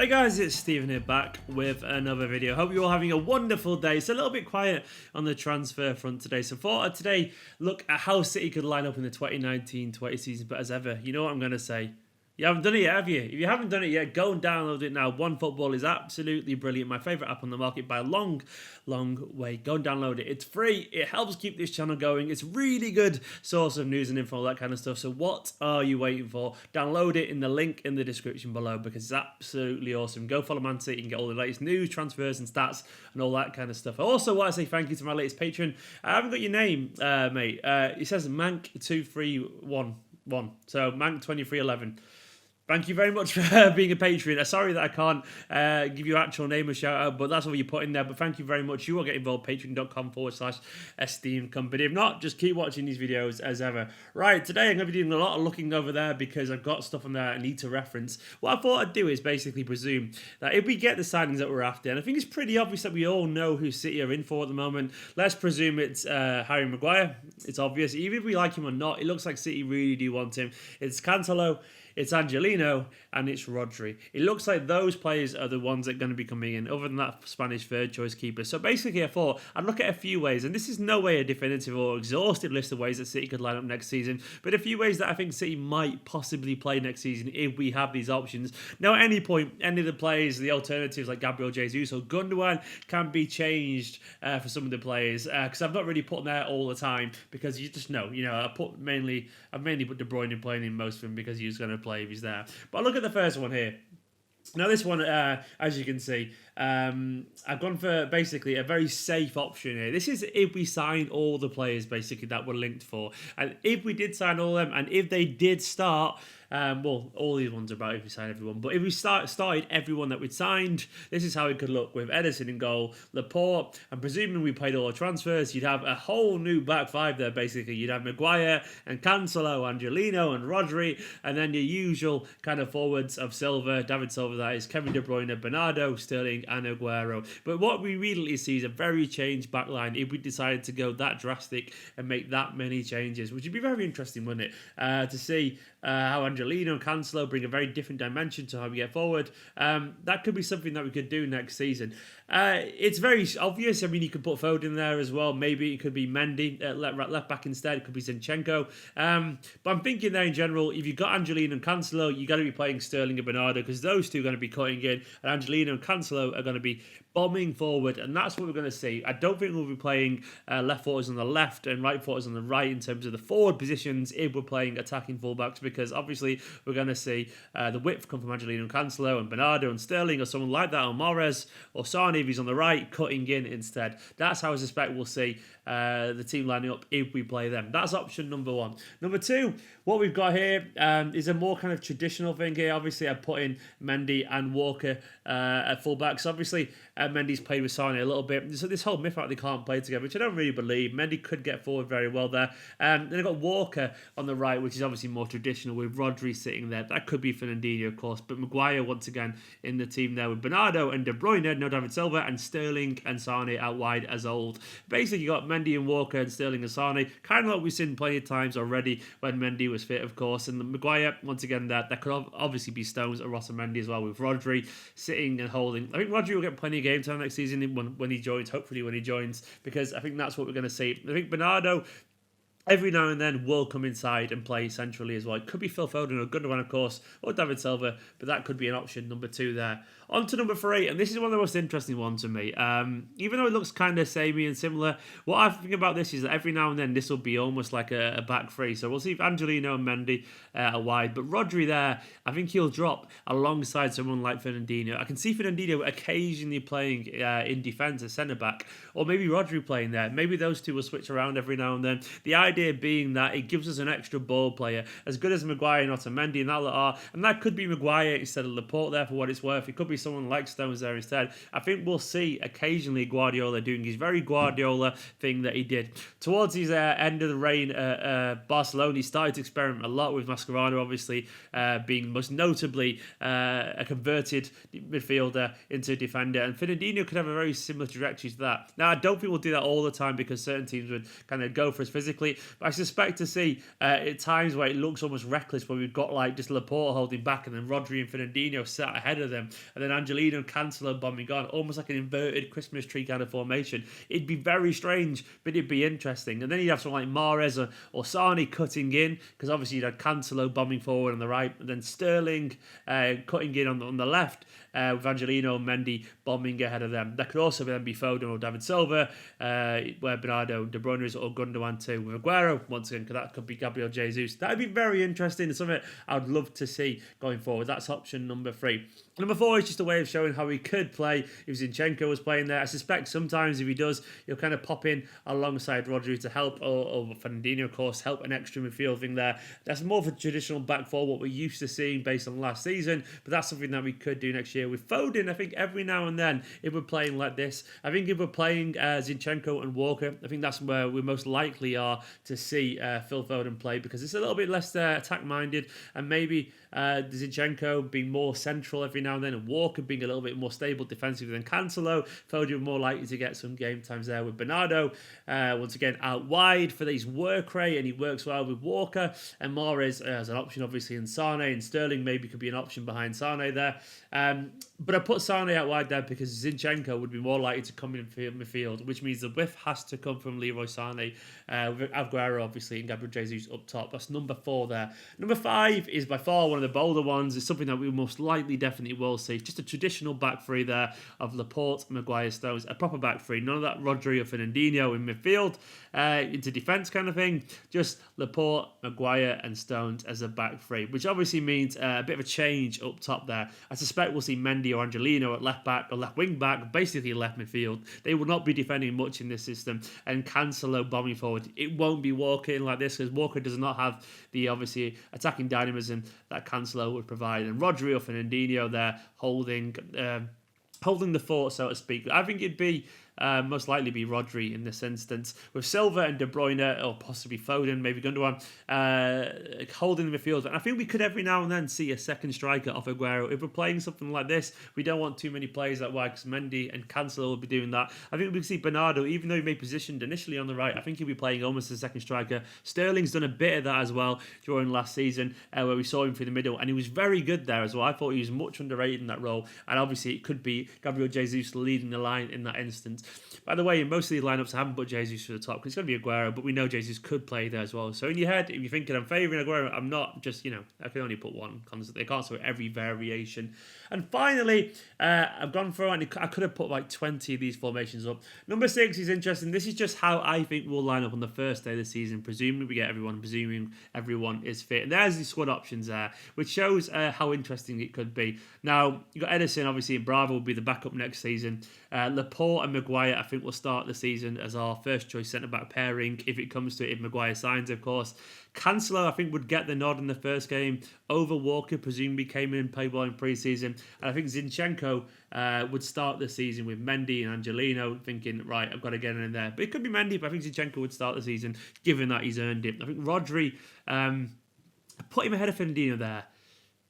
Hey guys, it's Steven here back with another video. Hope you're all having a wonderful day. It's a little bit quiet on the transfer front today. So for today, look at how City could line up in the 2019-20 season. But as ever, you know what I'm going to say. You haven't done it yet, have you? If you haven't done it yet, go and download it now. OneFootball is absolutely brilliant. My favourite app on the market by a long way. Go and download it. It's free. It helps keep this channel going. It's really good source of news and info, all that kind of stuff. So what are you waiting for? Download it in the link in the description below because it's absolutely awesome. Go follow Man City and get all the latest news, transfers and stats and all that kind of stuff. I also want to say thank you to my latest patron. I haven't got your name, mate. It says Mank2311. So Mank2311. Thank you very much for being a Patreon. Sorry that I can't give you actual name or shout out, but that's what you put in there. But thank you very much. You will get involved. Patreon.com/Esteemed Kompany. If not, just keep watching these videos as ever. Right, today I'm going to be doing a lot of looking over there because I've got stuff on there I need to reference. What I thought I'd do is basically presume that if we get the signings that we're after, and I think it's pretty obvious that we all know who City are in for at the moment, let's presume it's Harry Maguire. It's obvious. Even if we like him or not, it looks like City really do want him. It's Cancelo, it's Angelino, and it's Rodri. It looks like those players are the ones that are going to be coming in, other than that Spanish third choice keeper. So basically I thought I'd look at a few ways, and this is no way a definitive or exhaustive list of ways that City could line up next season, but a few ways that I think City might possibly play next season if we have these options. Now at any point, any of the players, the alternatives like Gabriel Jesus or Gundogan can be changed for some of the players, because I've not really put them there all the time, because you just know, I've mainly put De Bruyne in playing in most of them because he's going to play if he's there. But look at the first one here. Now this one, as you can see, I've gone for basically a very safe option here. This is if we sign all the players basically that we're linked for. And if we did sign all of them, and if they did start, well, all these ones are about if we sign everyone, but if we started everyone that we'd signed, this is how it could look with Ederson in goal, Laporte, and presuming we paid all the transfers, you'd have a whole new back five there basically. You'd have Maguire and Cancelo, Angelino and Rodri, and then your usual kind of forwards of David Silva, that is Kevin De Bruyne, Bernardo, Sterling and Aguero. But what we really see is a very changed back line if we decided to go that drastic and make that many changes, which would be very interesting, wouldn't it, to see how Angelino and Cancelo bring a very different dimension to how we get forward. That could be something that we could do next season. It's very obvious. I mean, you could put Foden there as well. Maybe it could be Mendy left back instead. It could be Zinchenko. But I'm thinking there in general, if you've got Angelino and Cancelo, you got to be playing Sterling and Bernardo because those two are going to be cutting in, and Angelino and Cancelo are going to be bombing forward, and that's what we're going to see. I don't think we'll be playing left footers on the left and right footers on the right in terms of the forward positions if we're playing attacking fullbacks, because obviously we're going to see the width come from Angelino and Cancelo and Bernardo and Sterling or someone like that, or Mahrez or Sane if he's on the right, cutting in instead. That's how I suspect we'll see the team lining up if we play them. That's option number one. Number two, what we've got here is a more kind of traditional thing here. Obviously, I put in Mendy and Walker at fullbacks. Obviously, Mendy's played with Sane a little bit. So this whole myth out they can't play together, which I don't really believe. Mendy could get forward very well there. Then I've got Walker on the right, which is obviously more traditional with Rodri sitting there. That could be Fernandinho, of course. But Maguire, once again, in the team there with Bernardo and De Bruyne, no David Silva, and Sterling and Sane out wide as old. Basically, you got Mendy and Walker and Sterling and Sane, kind of like we've seen plenty of times already when Mendy was fit, of course. And Maguire, once again, that could obviously be Stones or Ross and Mendy as well, with Rodri sitting and holding. I think Rodri will get plenty of game time next season when he joins, hopefully when he joins, because I think that's what we're going to see. I think Bernardo every now and then will come inside and play centrally as well. It could be Phil Foden or Gundogan, of course, or David Silva, but that could be an option number two there. On to number three, and this is one of the most interesting ones to me. Even though it looks kind of samey and similar, what I think about this is that every now and then this will be almost like a back three. So we'll see if Angelino and Mendy are wide, but Rodri there, I think he'll drop alongside someone like Fernandinho. I can see Fernandinho occasionally playing in defence as centre-back, or maybe Rodri playing there. Maybe those two will switch around every now and then. The idea being that it gives us an extra ball player, as good as Maguire and Otamendi and that are, and that could be Maguire instead of Laporte there for what it's worth. It could be someone like Stones there instead. I think we'll see occasionally Guardiola doing his very Guardiola thing that he did. Towards his end of the reign at Barcelona, he started to experiment a lot with Mascherano, obviously being most notably a converted midfielder into a defender, and Fernandinho could have a very similar trajectory to that. Now, I don't think we'll do that all the time because certain teams would kind of go for us physically, But I suspect to see at times where it looks almost reckless, where we've got like just Laporte holding back and then Rodri and Fernandinho sat ahead of them, and then Angelino and Cancelo bombing on, almost like an inverted Christmas tree kind of formation. It'd be very strange, but it'd be interesting. And then you'd have someone like Mahrez or Sane cutting in, because obviously you'd have Cancelo bombing forward on the right, and then Sterling cutting in on the left, with Angelino and Mendy bombing ahead of them. That could also then be Foden or David Silva, where Bernardo, De Bruyne is, or Gundogan too, with Aguero once again, because that could be Gabriel Jesus. That would be very interesting. It's something I'd love to see going forward. That's option number 3. Number 4 is just a way of showing how he could play if Zinchenko was playing there. I suspect sometimes if he does, he'll kind of pop in alongside Rodri to help, or Fernandinho, of course, help an extra midfield thing there. That's more of a traditional back four, what we're used to seeing based on last season, but that's something that we could do next year. With Foden, I think every now and then, if we're playing like this, I think if we're playing Zinchenko and Walker, I think that's where we most likely are to see Phil Foden play, because it's a little bit less attack-minded, and maybe Zinchenko being more central every now and then, and Walker being a little bit more stable defensively than Cancelo. Foden more likely to get some game times there with Bernardo. Once again, out wide for his work rate, and he works well with Walker. And Mahrez as an option, obviously, and Sane and Sterling maybe could be an option behind Sane there. But I put Sane out wide there because Zinchenko would be more likely to come in midfield, which means the width has to come from Leroy Sane, with Aguero, obviously, and Gabriel Jesus up top. That's number 4 there. Number 5 is by far one of the bolder ones. It's something that we most likely definitely will see. Just a traditional back three there of Laporte, Maguire, Stones, a proper back three. None of that Rodri or Fernandinho in midfield into defence kind of thing. Just Laporte, Maguire and Stones as a back three, which obviously means a bit of a change up top there. I suspect we'll see Mendy or Angelino at left back or left wing back, basically left midfield. They will not be defending much in this system, and Cancelo bombing forward. It won't be Walker in like this, because Walker does not have the obviously attacking dynamism that Cancelo would provide, and Rodri or Fernandinho there holding the fort, so to speak. I think it'd be most likely be Rodri in this instance, with Silva and De Bruyne, or possibly Foden, maybe Gundogan, holding the midfield. And I think we could every now and then see a second striker off Aguero. If we're playing something like this, we don't want too many players that way, because Mendy and Cancelo will be doing that. I think we can see Bernardo, even though he may be positioned initially on the right, I think he'll be playing almost as a second striker. Sterling's done a bit of that as well during last season, where we saw him through the middle, and he was very good there as well. I thought he was much underrated in that role, and obviously it could be Gabriel Jesus leading the line in that instance. By the way, in most of these lineups, I haven't put Jesus to the top, because it's going to be Aguero, but we know Jesus could play there as well. So in your head, if you're thinking I'm favouring Aguero, I'm not. Just, I can only put one constant. They can't sort every variation. And finally, I've gone through, and I could have put like 20 of these formations up. Number 6 is interesting. This is just how I think we'll line up on the first day of the season, presuming we get everyone, presuming everyone is fit. And there's the squad options there, which shows how interesting it could be. Now, you've got Edison, obviously, and Bravo will be the backup next season. Laporte and Maguire, I think, will start the season as our first choice centre-back pairing, if it comes to it, if Maguire signs, of course. Cancelo, I think, would get the nod in the first game over Walker, presumably came in and played well in pre-season. And I think Zinchenko would start the season with Mendy and Angelino, thinking, right, I've got to get in there. But it could be Mendy, but I think Zinchenko would start the season, given that he's earned it. I think Rodri, I put him ahead of Fernandinho there.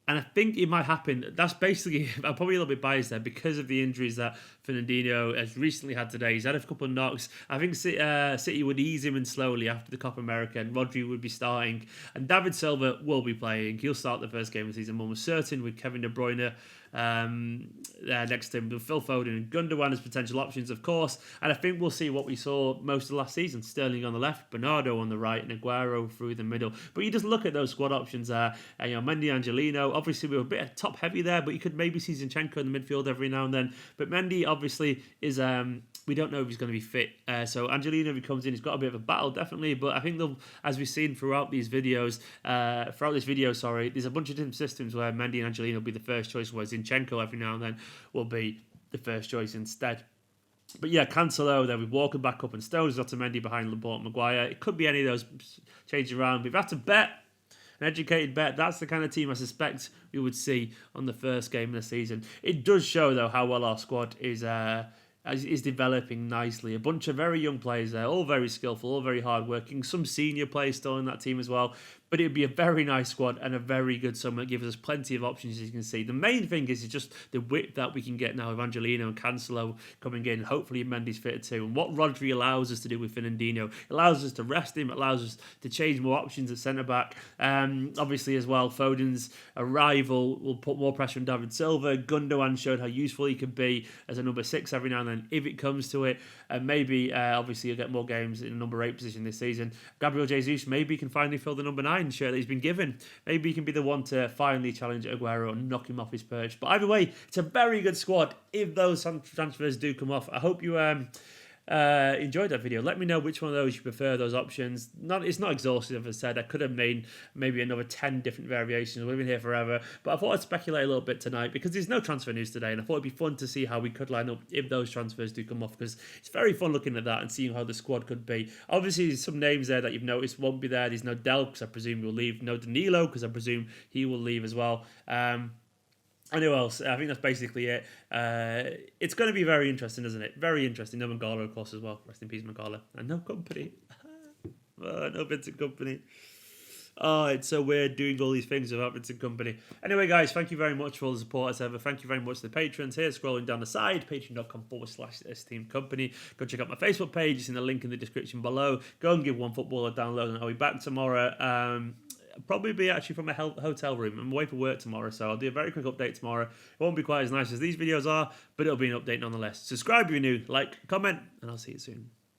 And I think it might happen. That's basically, I'm probably a little bit biased there because of the injuries that Fernandinho has recently had today. He's had a couple of knocks. I think City would ease him in slowly after the Copa America, and Rodri would be starting. And David Silva will be playing. He'll start the first game of the season, almost certain, with Kevin De Bruyne next to him, with Phil Foden and Gundogan as potential options, of course. And I think we'll see what we saw most of last season: Sterling on the left, Bernardo on the right, and Aguero through the middle. But you just look at those squad options there, Mendy, Angelino. Obviously, we were a bit top heavy there, but you could maybe see Zinchenko in the midfield every now and then. But Mendy obviously is we don't know if he's going to be fit. So Angelino, if he comes in, he's got a bit of a battle, definitely. But I think as we've seen throughout this video, there's a bunch of different systems where Mendy and Angelino will be the first choice, whereas Zinchenko every now and then will be the first choice instead. But yeah, Cancelo, then with Walker back up and Stones, Mendy behind Laporte, Maguire. It could be any of those changing around. But if I had to bet, an educated bet, that's the kind of team I suspect we would see on the first game of the season. It does show, though, how well our squad is developing nicely. A bunch of very young players there, all very skillful, all very hardworking. Some senior players still in that team as well. But it would be a very nice squad and a very good summer. It gives us plenty of options, as you can see. The main thing is just the width that we can get now with Angelino and Cancelo coming in. Hopefully Mendy's fitted too. And what Rodri allows us to do with Fernandinho, it allows us to rest him. It allows us to change more options at centre-back. Obviously as well, Foden's arrival will put more pressure on David Silva. Gundogan showed how useful he could be as a number 6 every now and then if it comes to it. And maybe, obviously, he'll get more games in a number 8 position this season. Gabriel Jesus, maybe he can finally fill the number 9 shirt that he's been given. Maybe he can be the one to finally challenge Aguero and knock him off his perch. But either way, it's a very good squad if those transfers do come off. I hope you enjoyed that video. Let me know which one of those you prefer, those options. It's not exhaustive, as I said. I could have made maybe another 10 different variations. We've been here forever. But I thought I'd speculate a little bit tonight because there's no transfer news today. And I thought it'd be fun to see how we could line up if those transfers do come off, because it's very fun looking at that and seeing how the squad could be. Obviously, there's some names there that you've noticed won't be there. There's no Del, because I presume he'll leave. No Danilo, because I presume he will leave as well. And who else? I think that's basically it. It's going to be very interesting, isn't it? Very interesting. No Mangala, of course, as well. Rest in peace, Mangala. And no Kompany. No Vincent Kompany. Oh, it's so weird doing all these things without Vincent Kompany. Anyway, guys, thank you very much for all the support as ever. Thank you very much to the patrons here. Scrolling down the side, patreon.com/Esteemed Kompany. Go check out my Facebook page. It's in the link in the description below. Go and give OneFootball a download, and I'll be back tomorrow. Probably be actually from a hotel room. I'm away for work tomorrow, so I'll do a very quick update tomorrow. It won't be quite as nice as these videos are, but it'll be an update nonetheless. Subscribe if you're new, like, comment, and I'll see you soon.